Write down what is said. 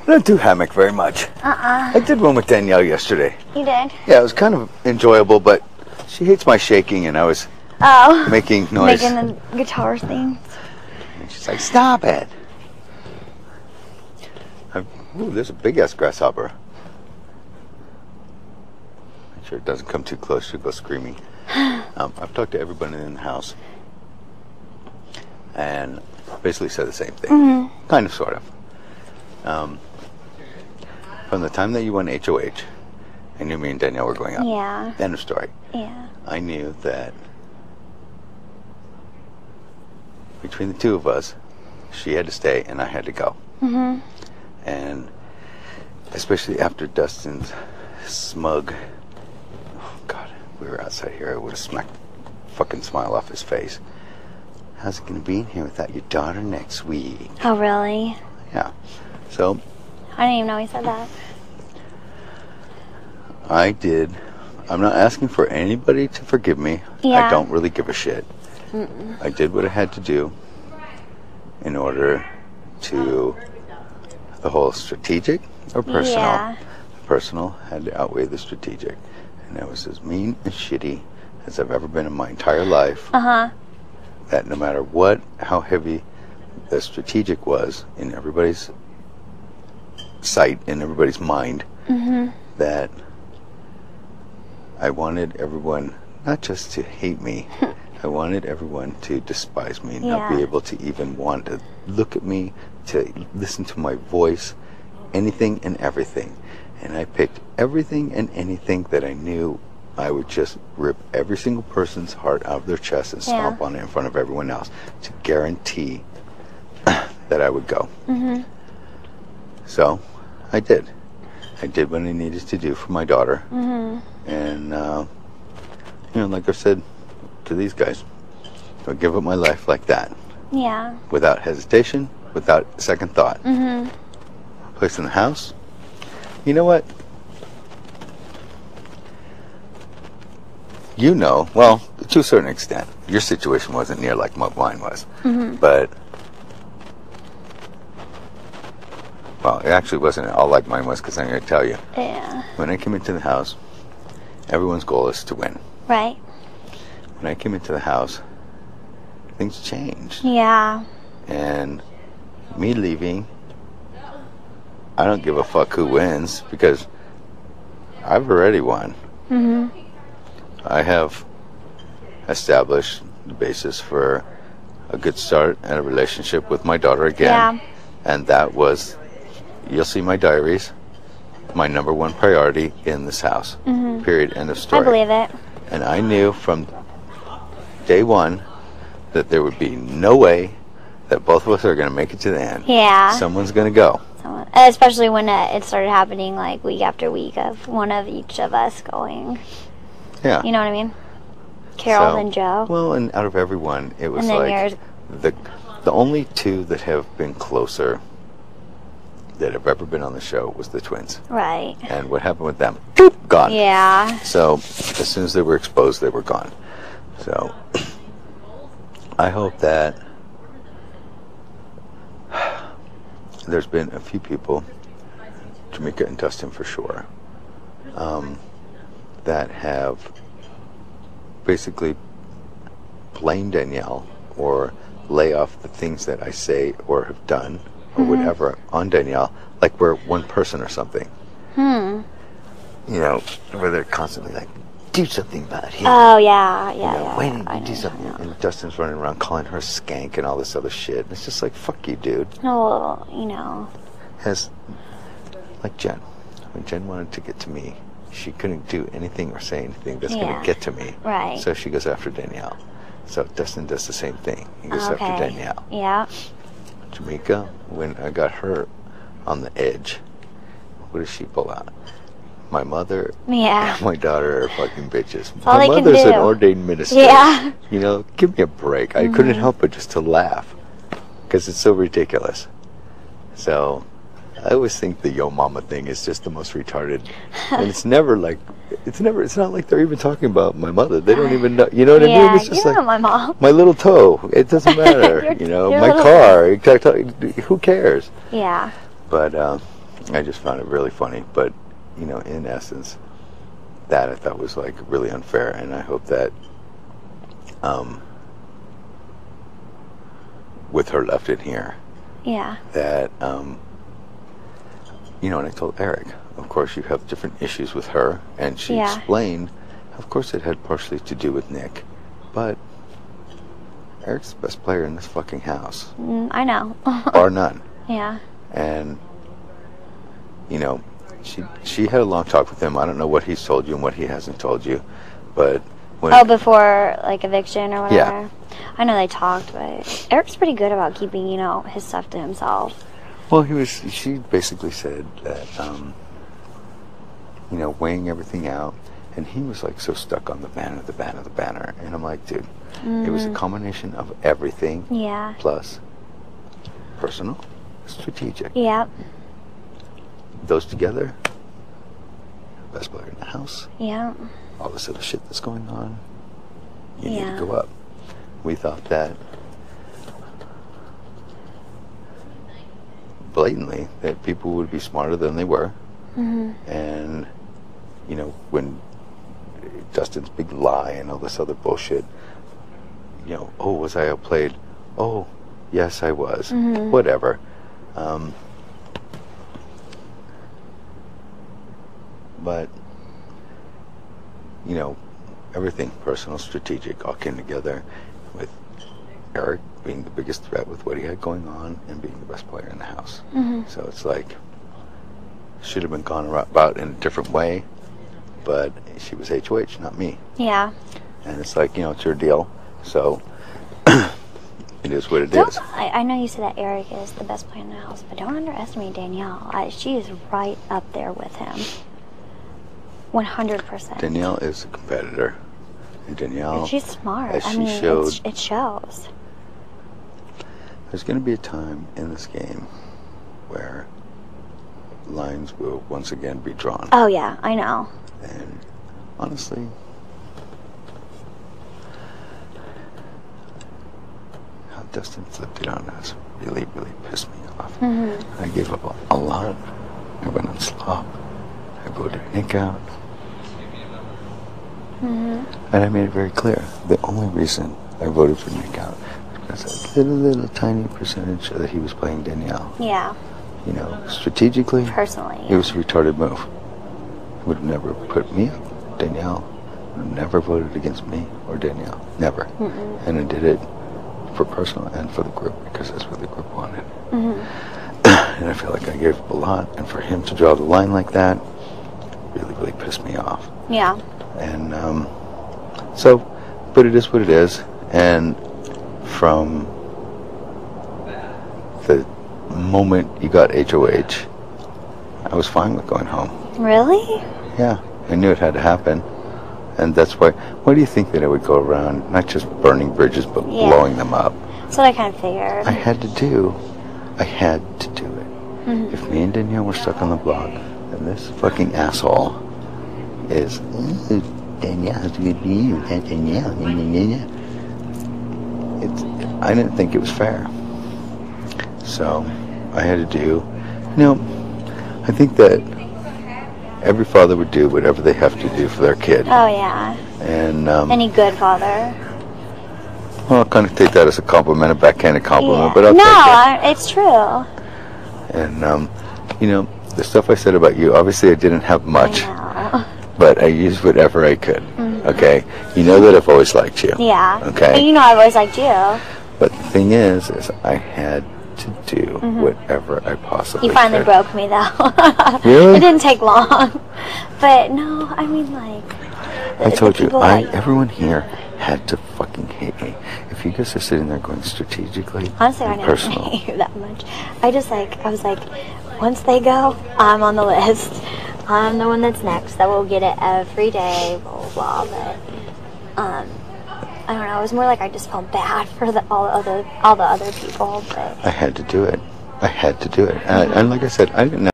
I don't do hammock very much. I did one with Danielle yesterday. You did? Yeah, it was kind of enjoyable, but she hates my shaking, and I was making noise. Making the guitar thing. And she's like, stop it. Ooh, there's a big-ass grasshopper. Make sure it doesn't come too close. She'll go screaming. I've talked to everybody in the house, and basically said the same thing. Kind of, sort of. From the time that you won HOH, I knew me and Danielle were going up. Yeah. End of story. Yeah. I knew that between the two of us, she had to stay and I had to go. And especially after Dustin's smug, oh God, we were outside here, I would have smacked the fucking smile off his face. How's it going to be in here without your daughter next week? Oh, really? Yeah. So I didn't even know he said that. I did. I'm not asking for anybody to forgive me. Yeah. I don't really give a shit. I did what I had to do in order to the whole strategic or personal. Yeah. The personal had to outweigh the strategic. And I was as mean and shitty as I've ever been in my entire life. That no matter what, how heavy the strategic was in everybody's sight, in everybody's mind, that I wanted everyone not just to hate me, I wanted everyone to despise me, not be able to even want to look at me, to listen to my voice, anything and everything. And I picked everything and anything that I knew I would just rip every single person's heart out of their chest and stomp on it in front of everyone else to guarantee that I would go. So I did. I did what I needed to do for my daughter. And, you know, like I said to these guys, I'll give up my life like that. Yeah. Without hesitation, without second thought. Place in the house. You know what? You know, well, to a certain extent, your situation wasn't near like what mine was. But, well, it actually wasn't all like mine was, because I'm going to tell you. Yeah. When I came into the house, everyone's goal is to win. Right. When I came into the house, things changed. Yeah. And me leaving, I don't give a fuck who wins, because I've already won. I have established the basis for a good start and a relationship with my daughter again. And that was, you'll see my diaries, my number one priority in this house. Period. End of story. I believe it. And I knew from day one that there would be no way that both of us are going to make it to the end. Yeah. Someone's going to go. Especially when it started happening like week after week of one of each of us going. Yeah. You know what I mean? Carol and Joe. Well, and out of everyone, it was And then like yours. the only two that have been closer that have ever been on the show was the twins. Right. And what happened with them? Boop, gone. Yeah. So as soon as they were exposed, they were gone. So I hope that there's been a few people, Jamaica and Dustin for sure, that have basically blamed Danielle or lay off the things that I say or have done or whatever on Danielle, like we're one person or something. You know, where they're constantly like, do something about him. Oh, yeah, yeah, You know, yeah. why didn't you do something? And Dustin's running around calling her a skank and all this other shit. And it's just like, fuck you, dude. No, you know. Has, like Jen. When Jen wanted to get to me, she couldn't do anything or say anything that's going to get to me. Right. So she goes after Danielle. So Dustin does the same thing. He goes after Danielle. Yeah. Jamaica, when I got her on the edge, what does she pull out? My mother and my daughter are fucking bitches. all My they can mother's do. an ordained minister. Yeah. You know, give me a break. I couldn't help but just to laugh because it's so ridiculous. So I always think the yo mama thing is just the most retarded. And it's never like, it's not like they're even talking about my mother. They don't even know, you know what I mean? It's just you like, know my mom. my little toe, it doesn't matter. You know, your my little car, who cares? Yeah. But I just found it really funny. But, you know, in essence, that I thought was like really unfair, and I hope that with her left in here, Yeah. that you know, and I told Eric, of course you have different issues with her, and she Yeah. explained, of course it had partially to do with Nick, but Eric's the best player in this fucking house, I know. bar none. Yeah. And you know, she had a long talk with him. I don't know what he's told you and what he hasn't told you, but when Oh, before like eviction or whatever. Yeah. I know they talked, but Eric's pretty good about keeping, you know, his stuff to himself. well, she basically said that you know, weighing everything out, and he was like so stuck on the banner, and I'm like, dude, it was a combination of everything Yeah. plus personal, strategic. Yep. Those together, best player in the house. Yep. All this other shit that's going on, you need Yeah. to go up. We thought that blatantly that people would be smarter than they were, and you know, when Dustin's big lie and all this other bullshit, you know, oh, was I outplayed? Oh, yes, I was. Whatever. But you know, everything personal, strategic, all came together with Eric being the biggest threat with what he had going on and being the best player in the house. So it's like, should have been gone about in a different way, but she was HOH, not me. Yeah. And it's like, you know, it's your deal. So it is what it is. I know you said that Eric is the best player in the house, but don't underestimate Danielle. She is right up there with him. 100%. Danielle is a competitor. And Danielle, And she's smart. as I she mean, showed, it shows. there's going to be a time in this game where lines will once again be drawn. Oh, yeah, I know. And honestly, how Dustin flipped it on us really, really pissed me off. I gave up a lot. I went on slop. I voted Nick out. And I made it very clear. The only reason I voted for Nick out was because a little tiny percentage that he was playing Danielle. Yeah, You know, strategically, personally. it was a retarded move. He would have never put me up. Danielle would have never voted against me or Danielle. Never. And I did it for personal and for the group because that's what the group wanted. And I feel like I gave up a lot. And for him to draw the line like that really, really pissed me off. Yeah. And so, but it is what it is. And from the moment you got HOH, I was fine with going home. Really? Yeah, I knew it had to happen. And that's why do you think that I would go around not just burning bridges but Yeah. blowing them up? That's what I kind of figured. I had to do it. If me and Danielle were stuck on the block, then this fucking asshole is Danielle's gonna be you, Danielle. I didn't think it was fair. So I had to do, you know, I think that every father would do whatever they have to do for their kid. Oh, yeah. And Any good father. well, I'll kind of take that as a compliment, a backhanded compliment, Yeah. but I'll take it. It's true. And you know, the stuff I said about you, obviously I didn't have much, I know. but I used whatever I could. Okay, you know that I've always liked you. Yeah. Okay. And you know I've always liked you. But the thing is I had to do whatever I possibly You finally could. broke me, though. Really? It didn't take long. But, no, I mean, like... I told you, people that- everyone here had to fucking hate me. If you guys are sitting there going strategically Honestly, I and didn't personal, hate you that much. I was like, once they go, I'm on the list. I'm the one that's next. That will get it every day, blah, blah, blah. But, I don't know. It was more like I just felt bad for all the other people. But I had to do it. And like I said, I didn't